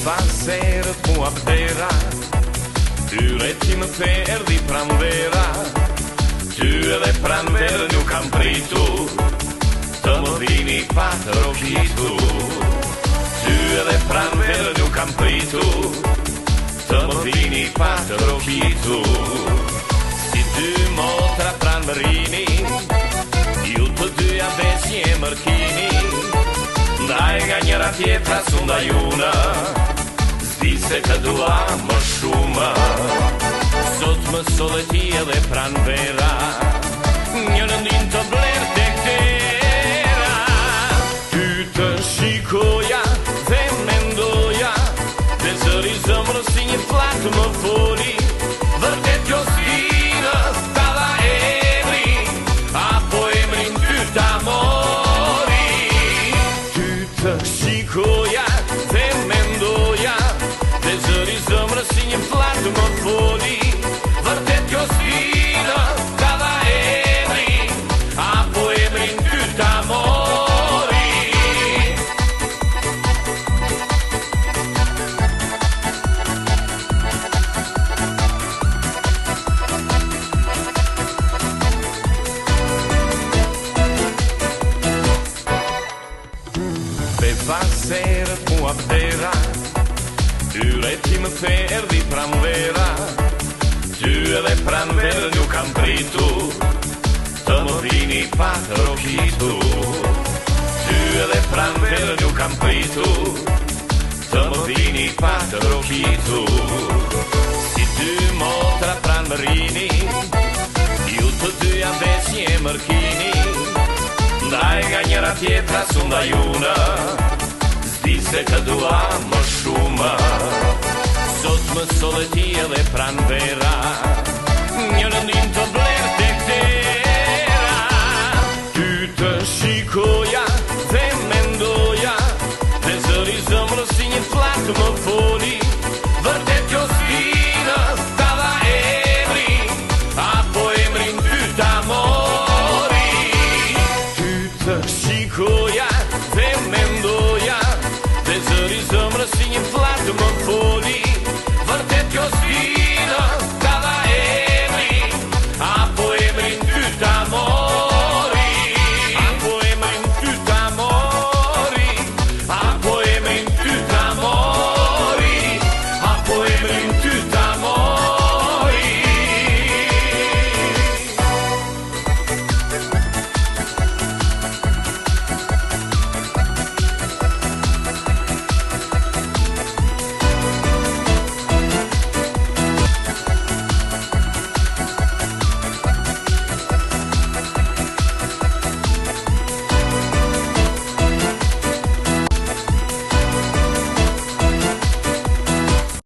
Serët mua vdera, tyre që më perdi pranvera, ty edhe pranverë nuk kam pritu, të më vini pa të rokitu. Ty edhe pranverë nuk kam pritu, të më vini pa të rokitu. Si dy motra pranverini, ju të dyja besje mërkini, ndaj nga njëra tjetra sunda juna, zdi se të dua më shumë. Sot më sole ti edhe pranvera, një rëndin të bler të këtera. Ty të shikoja dhe mendoja, dhe zëri zëmrë si një flak më foli, vërtet kjo s'kina ta dha emri, apo emrin ty ta mori. Ty të shikoja dhe mendoja, dhe zëri zëmrë si një flak më foli, vërtet kjo s'kina ta dha emri, apo emrin ty ta mori. Beva serët mua vdera, tyre që më perdi pranvera, ty edhe pranverë nuk kam pritu, të më vini pa të rokitu. Ty edhe pranverë nuk kam pritu, të më vini pa të rokitu. Si dy motra pranverini, ju të dyja besje mërkini, ndaj nga njëra tjetra sunda juna, zdi se të dua më shumë. Sot më sole ti edhe pranvera, një rëndin të bler të këtera. Ty të shikoja dhe mendoja, dhe zëri zëmrë si një flak më foli, vërtet kjo s'kina ta dha emri, apo emrin ty ta mori. Ty të